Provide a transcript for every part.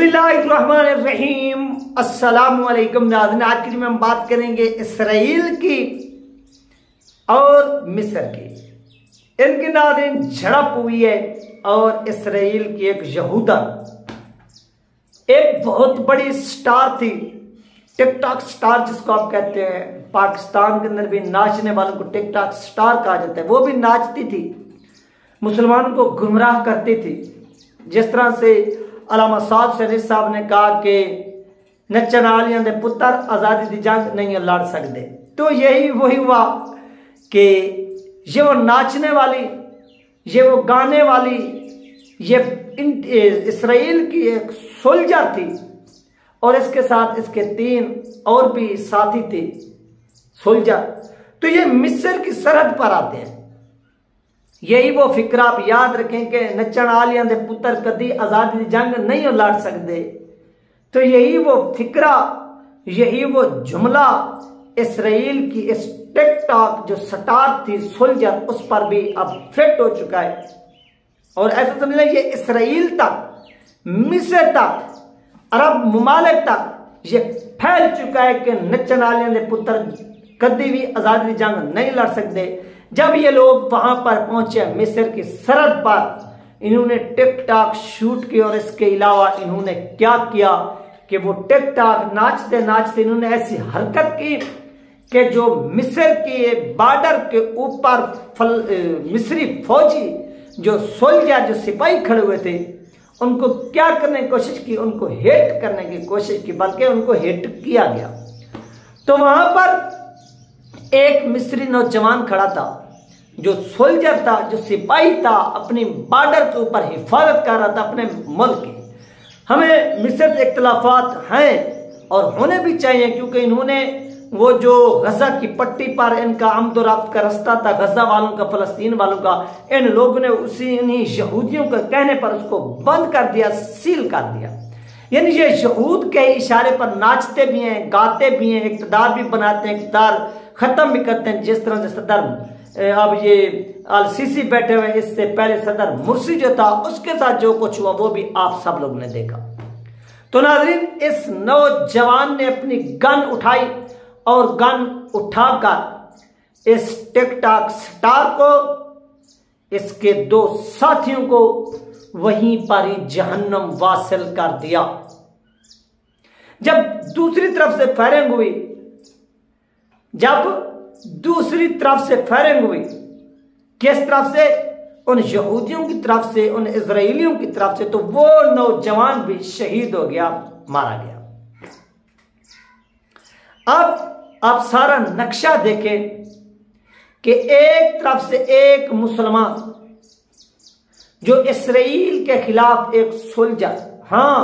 बिस्मिल्लाहिर्रहमानिर्रहीम। अस्सलामुअलैकुम नाज़रीन, आज की में हम बात करेंगे इसराइल की और मिस्र की। इनकी नाज़रीन झड़प हुई है और इसराइल की एक यहूदा, एक बहुत बड़ी स्टार थी, टिकटॉक स्टार जिसको आप कहते हैं। पाकिस्तान के अंदर भी नाचने वालों को टिकटॉक स्टार कहा जाता है। वो भी नाचती थी, मुसलमानों को गुमराह करती थी। जिस तरह से अल्लामा साद शरीफ साहब ने कहा कि नचन आलियां दे पुत्र आज़ादी दी जंग नहीं लड़ सकते, तो यही वही हुआ कि ये वो नाचने वाली, ये वो गाने वाली, ये इसराइल की एक सोल्जर थी और इसके साथ इसके 3 और भी साथी थे सोल्जर। तो ये मिस्र की सरहद पर आते हैं। यही वो फिक्रा आप याद रखें कि नचन आलियां दे पुत्र कदी आजादी दी जंग नहीं लड़ सकते। तो यही वो फिक्रा, यही वो जुमला इसराइल की इस टिकटॉक जो स्टार थी सोल्जर, उस पर भी अब फिट हो चुका है। और ऐसा समझ लें ये इसराइल तक, मिस्र तक, अरब मुमालिक तक ये फैल चुका है कि नचन आलियां दे पुत्र कदी भी आजादी दी जंग नहीं लड़ सकते। जब ये लोग वहां पर पहुंचे मिस्र की सरहद पर, इन्होंने टिकटॉक शूट की और इसके अलावा इन्होंने क्या किया कि वो टिकटॉक नाचते नाचते इन्होंने ऐसी हरकत की कि जो मिस्र के बॉर्डर के ऊपर मिस्री फौजी जो सोल्जर, जो सिपाही खड़े हुए थे, उनको क्या करने की कोशिश की, उनको हिट करने की कोशिश की, बल्कि उनको हिट किया गया। तो वहां पर एक मिस्री नौजवान खड़ा था, जो सोल्जर था, जो सिपाही था, अपनी बॉर्डर के ऊपर हिफाजत कर रहा था अपने मुल्क की। हमें मिस्र से इख्तिलाफात हैं और होने भी चाहिए, क्योंकि इन्होंने वो जो गजा की पट्टी पर इनका आमदोरफ्त का रास्ता था, गजा वालों का, फलस्तीन वालों का, इन लोगों ने इन्हीं यहूदियों के कहने पर उसको बंद कर दिया, सील कर दिया। यानी ये यहूद के इशारे पर नाचते भी हैं, गाते भी हैं, इक़्तिदार भी बनाते हैं, इक़्तिदार खत्म भी करते हैं। जिस तरह से सदर अब ये अल सीसी बैठे हुए, इससे पहले सदर मुर्सी जो था, उसके साथ जो कुछ हुआ वो भी आप सब लोगों ने देखा। तो नाज़रीन, इस नौजवान ने अपनी गन उठाई और गन उठाकर इस टिकटॉक स्टार को, इसके 2 साथियों को वहीं पर ही जहन्नम वासिल कर दिया। जब दूसरी तरफ से फायरिंग हुई, किस तरफ से? उन यहूदियों की तरफ से, उन इजराइलियों की तरफ से। तो वो नौजवान भी शहीद हो गया, मारा गया। अब आप सारा नक्शा देखें कि एक तरफ से एक मुसलमान जो इसराइल के खिलाफ एक सोल्जर, हां,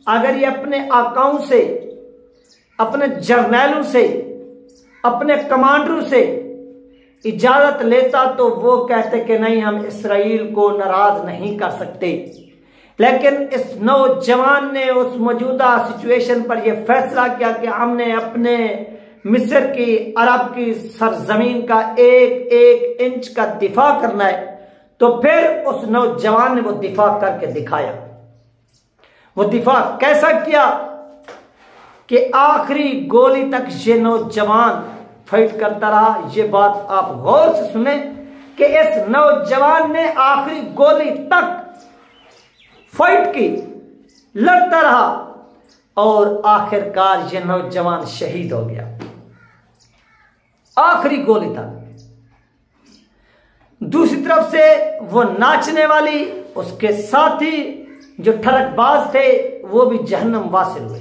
अगर ये अपने आकाओं से, अपने जर्नैलों से, अपने कमांडरों से इजाजत लेता तो वो कहते कि नहीं, हम इसराइल को नाराज नहीं कर सकते। लेकिन इस नौजवान ने उस मौजूदा सिचुएशन पर यह फैसला किया कि हमने अपने मिस्र की, अरब की सरजमीन का एक एक इंच का दिफा करना है। तो फिर उस नौजवान ने वो दिफा करके दिखाया। वो दिफा कैसा किया कि आखिरी गोली तक ये नौजवान फाइट करता रहा। ये बात आप गौर से सुने कि इस नौजवान ने आखिरी गोली तक फाइट की, लड़ता रहा और आखिरकार ये नौजवान शहीद हो गया, आखिरी गोली तक। दूसरी तरफ से वो नाचने वाली, उसके साथी जो ठरकबाज थे, वो भी जहन्नम वासिल हुए।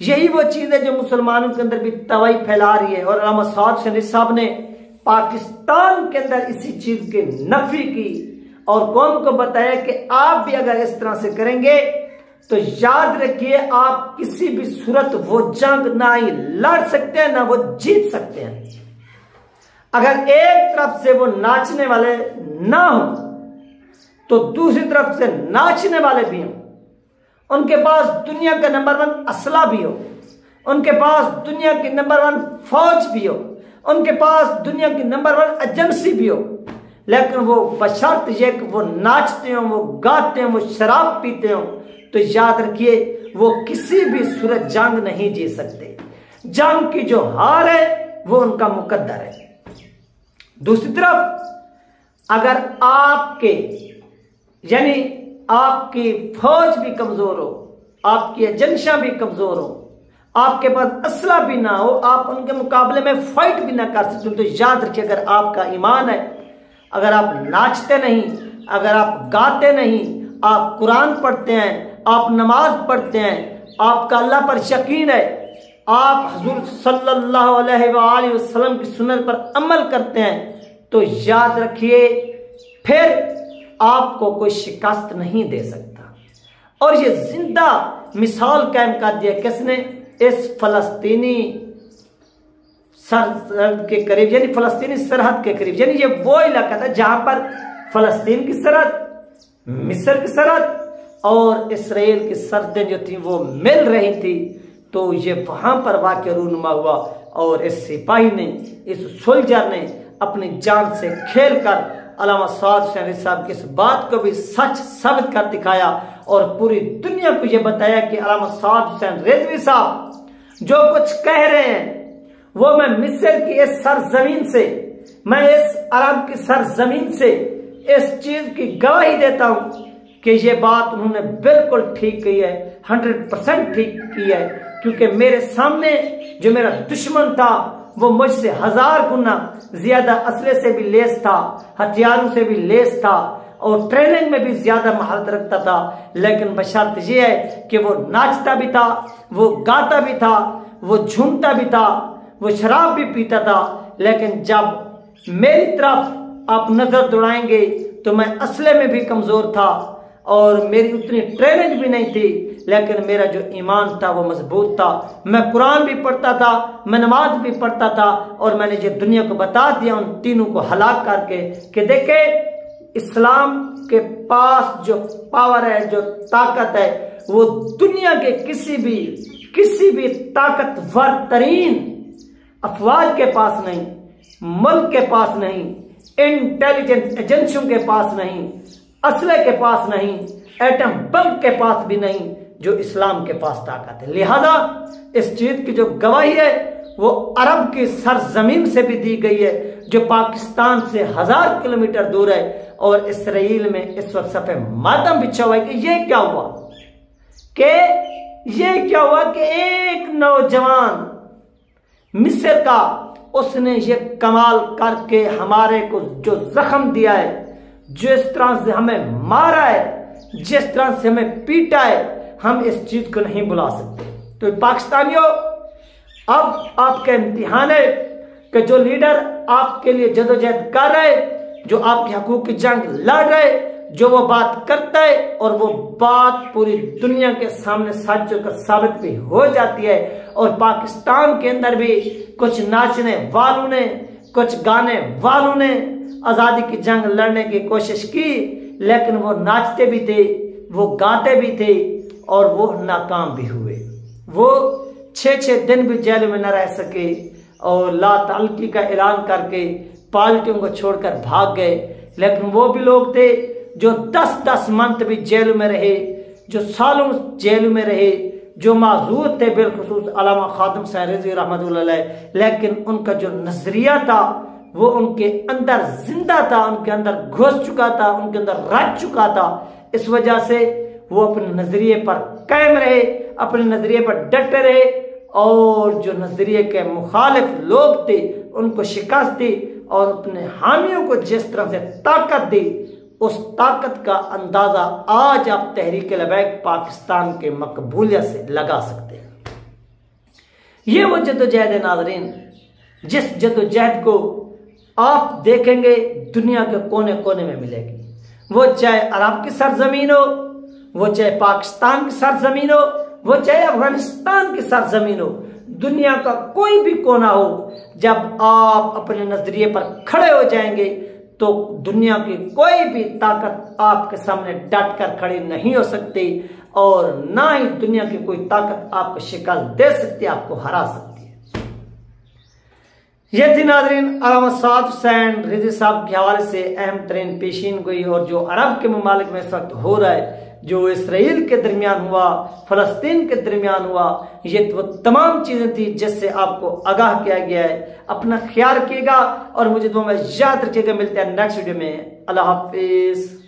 यही वो चीज है जो मुसलमानों के अंदर भी तबाही फैला रही है। और अल्लामा साद शरीफ साहब ने पाकिस्तान के अंदर इसी चीज की नफी की और कौम को बताया कि आप भी अगर इस तरह से करेंगे तो याद रखिए, आप किसी भी सूरत वो जंग ना ही लड़ सकते हैं, ना वो जीत सकते हैं। अगर एक तरफ से वो नाचने वाले ना हो तो दूसरी तरफ से नाचने वाले भी हों, उनके पास दुनिया का नंबर 1 असला भी हो, उनके पास दुनिया की नंबर 1 फौज भी हो, उनके पास दुनिया की नंबर 1 एजेंसी भी हो, लेकिन वो बशर्त ये कि वो नाचते हो, वो गाते हो, वो शराब पीते हो, तो याद रखिए वो किसी भी सूरत जंग नहीं जी सकते। जंग की जो हार है वो उनका मुकद्दर है। दूसरी तरफ अगर आपके यानी आपकी फौज भी कमजोर हो, आपकी एजेंसियां भी कमजोर हो, आपके पास असला भी ना हो, आप उनके मुकाबले में फाइट भी ना कर सकते, तो याद रखिए अगर आपका ईमान है, अगर आप नाचते नहीं, अगर आप गाते नहीं, आप कुरान पढ़ते हैं, आप नमाज पढ़ते हैं, आपका अल्लाह पर यकीन है, आप हुजूर सल्लल्लाहु अलैहि वसल्लम की सुन्नत पर अमल करते हैं, तो याद रखिए फिर आपको कोई शिकस्त नहीं दे सकता। और ये जिंदा मिसाल कायम कर दिया किसने? इस फलस्तीनी सरहद के करीब, यानी फलस्तीनी सरहद के करीब, यानी ये वो इलाका था जहां पर फलस्तीन की सरहद, मिस्र की सरहद और इसराइल की सरहदें जो थी वो मिल रही थी। तो ये वहां पर वाक़या रूनुमा हुआ और इस सिपाही ने, इस सोल्जर ने अपनी जान से खेलकर अल्लामा साद हुसैन साहब की इस बात को भी सच साबित कर दिखाया और पूरी दुनिया को यह बताया कि अल्लामा साद हुसैन रिजवी साहब जो कुछ कह रहे हैं वो मैं मिस्र की इस सरजमीन से, मैं इस अरब की सरजमीन से इस चीज की गवाही देता हूं कि ये बात उन्होंने बिल्कुल ठीक की है, 100% ठीक की है, क्योंकि मेरे सामने जो मेरा दुश्मन था वो मुझसे 1000 गुना ज्यादा असले से भी लेस था, हथियारों से भी लेस था और ट्रेनिंग में भी ज्यादा महारत रखता था। लेकिन बशर्त यह है कि वो नाचता भी था, वो गाता भी था, वो झूमता भी था, वो शराब भी पीता था। लेकिन जब मेरी तरफ आप नजर दौड़ाएंगे तो मैं असले में भी कमजोर था और मेरी उतनी ट्रेनिंग भी नहीं थी, लेकिन मेरा जो ईमान था वो मजबूत था। मैं कुरान भी पढ़ता था, मैं नमाज भी पढ़ता था और मैंने ये दुनिया को बता दिया उन तीनों को हलाक करके कि देखे इस्लाम के पास जो पावर है, जो ताकत है, वो दुनिया के किसी भी ताकतवर तरीन अफवाज के पास नहीं, मुल्क के पास नहीं, इंटेलिजेंस एजेंसियों के पास नहीं, असले के पास नहीं, एटम बम के पास भी नहीं, जो इस्लाम के पास ताकत है। लिहाजा इस चीज की जो गवाही है वो अरब की सरजमीन से भी दी गई है जो पाकिस्तान से 1000 किलोमीटर दूर है। और इसराइल में इस वक्त सफे मातम बिछा हुआ है कि ये क्या हुआ कि एक नौजवान मिस्र का, उसने ये कमाल करके हमारे को जो जख्म दिया है, जिस तरह से हमें मारा है, जिस तरह से हमें पीटा है, हम इस चीज को नहीं भुला सकते। तो पाकिस्तानियों, अब आपका इम्तिहान है कि जो लीडर आपके लिए जदोजहद कर रहे, जो आपके हकूक की जंग लड़ रहे, जो वो बात करता है और वो बात पूरी दुनिया के सामने सच होकर साबित भी हो जाती है। और पाकिस्तान के अंदर भी कुछ नाचने वालों ने, कुछ गाने वालों ने आजादी की जंग लड़ने की कोशिश की, लेकिन वो नाचते भी थे, वो गाते भी थे और वो नाकाम भी हुए। वो 6-6 दिन भी जेल में न रह सके और ला ताल्लुकी का ऐलान करके पार्टियों को छोड़कर भाग गए। लेकिन वो भी लोग थे जो 10-10 मंथ भी जेल में रहे, जो सालों जेल में रहे, जो माजूर थे, बिलखुसूस अल्लामा खादिम हुसैन रिजवी रहमतुल्लाह अलैह। लेकिन उनका जो नजरिया था वो उनके अंदर जिंदा था, उनके अंदर घुस चुका था, उनके अंदर रच चुका था। इस वजह से वो अपने नजरिए पर कायम रहे, अपने नजरिए पर डटे रहे और जो नजरिए के मुखालिफ लोग थे उनको शिकस्त दी और अपने हामियों को जिस तरह से ताकत दी, उस ताकत का अंदाजा आज आप तहरीक लबैक पाकिस्तान के मकबूलियत से लगा सकते हैं। ये वो जद्दोजहद है नाज़रीन, जिस जद्दोजहद को आप देखेंगे दुनिया के कोने कोने में मिलेगी। वो चाहे अरब की सरजमीन हो, वो चाहे पाकिस्तान की सरजमीन हो, वो चाहे अफगानिस्तान की सरजमीन हो, दुनिया का कोई भी कोना हो, जब आप अपने नजरिए पर खड़े हो जाएंगे तो दुनिया की कोई भी ताकत आपके सामने डट कर खड़ी नहीं हो सकती और ना ही दुनिया की कोई ताकत आपको शिकस्त दे सकती है, आपको हरा सकती है। यह थी नाज़रीन अल्लामा साद हुसैन रिजवी साहब के हवाले से अहम तरीन पेशीन गोई और जो अरब के ममालिक में इस वक्त हो रहा है जो इसराइल के दरमियान हुआ, फलस्तीन के दरमियान हुआ, ये वो तमाम चीजें थी जिससे आपको आगाह किया गया है। अपना ख्याल रखिएगा और मुझे दुआ में याद रखिएगा। मिलते हैं नेक्स्ट वीडियो में। अल्लाह हाफिज।